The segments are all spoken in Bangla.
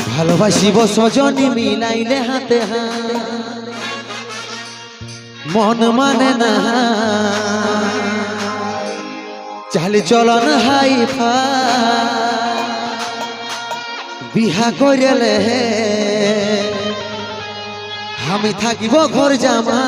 ভালোবাসিব সজনী মিলাইলে হাতে হাত মন মানে না চাল চলন হাই ফা বিহা করিলে আমি থাকিব ঘর জামা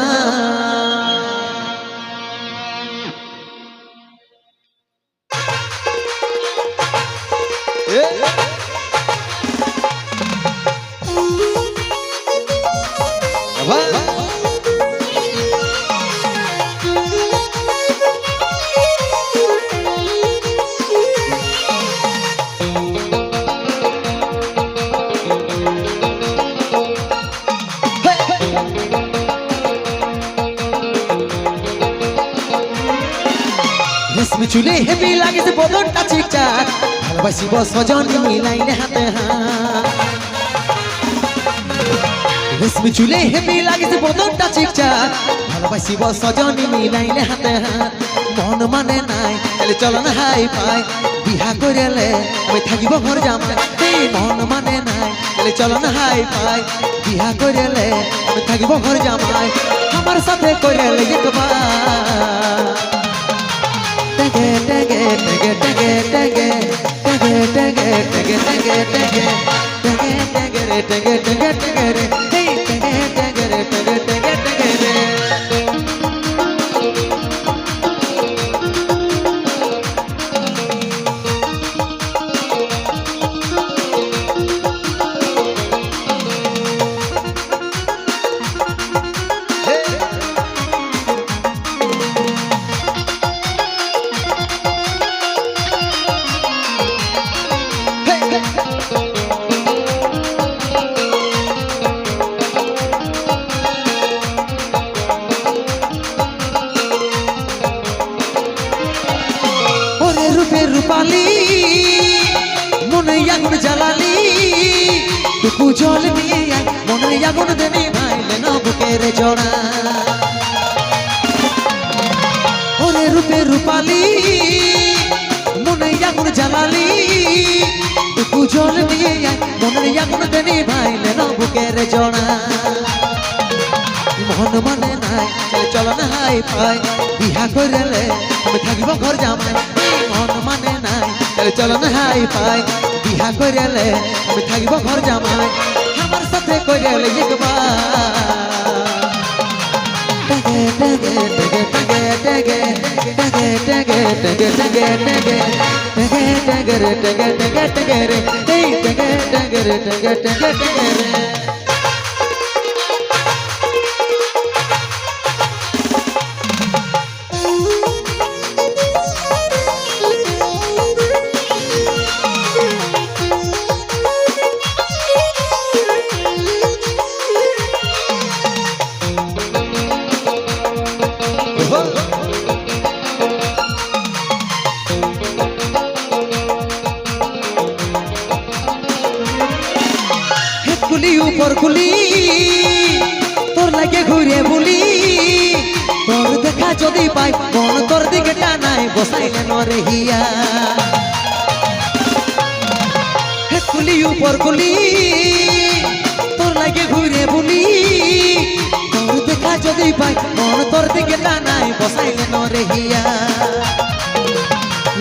রেশমি চুলে হেবি লাগেছে বদনটা চিকচাক ভালোবাসিব সজনী মিলাইলে হাতে হাত রেশমি চুলে হেবি লাগেছে বদনটা চিকচাক ভালোবাসিব সজনী মিলাইলে হাতে হাত মন মানে নাই তাহলে চলো না হাই পাই বিহা করিলে আমি থাকিব ঘর জামাই এই মন মানে নাই তাহলে চলো না হাই পাই বিহা করিলে আমি থাকিব ঘর জামাই আমার সাথে করিলে একবার Tege tege tege tege tege tege tege tege tege tege tege tege tege tege re hey tege tege re tege tege tege re রূপালি মনে আগুন জ্বালালি টুকু জল নিয়ে মনে আগুন দেনি ভাইলে না বুকের জোড়া ওরে রূপে রূপালি মনে আগুন জ্বালালি টুকু জল নিয়ে মনে আগুন দেনি ভাইলে না বুকের জোড়া মন মানে নাই চলো না হাই পাই বিহা করিলে আমি থাকিব ঘর জামাই মন মানে নাই চলো না হাই পাই বিহা করিলে আমি থাকিব ঘর জামাই আমার সাথে করিলে একবার টগে টগে টগে টগে টগে টগে টগে টগে টগে টগে টগে রে টগে টগে টগে রে এই টগে টগে রে টগে টগে টগে রে উপর খুলি তোর লাগে ঘুরে বলি তোর দেখা যদি পাই মন তোর দিকে টানাই বসাইলে নরে হিয়া খুলি উপর খুলি তোর লাগে ঘুরে বলি তোর দেখা যদি পাই মন তোর দিকে টানাই বসাইলে নরে হিয়া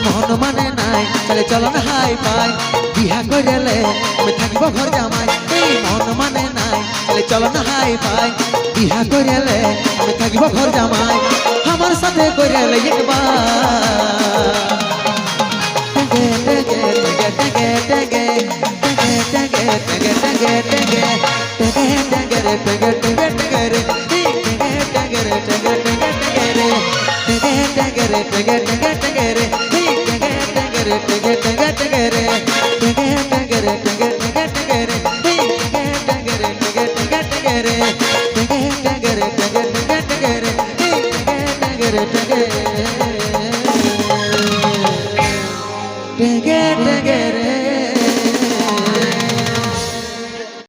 মন মানে নাই তাহলে চলো না হাই পাই বিহা করিলে আমি থাকিব ঘর জামাই মন মানে নাই তাহলে চলো না হাই পাই বিহা করিলে আমি থাকিব ঘর জামাই আমার সাথে করিলে একবার টগে টগে টগে টগে টগে টগে টগে টগে টগে টগে রে টগে টগে টগে রে টগে রে টগে টগে টগে রে টগে রে টগে টগে টগে রে টগে রে টগে টগে টগে রে টগে টগে রে टगे टगे टगे रे टगे टगे टगे टगे रे टगे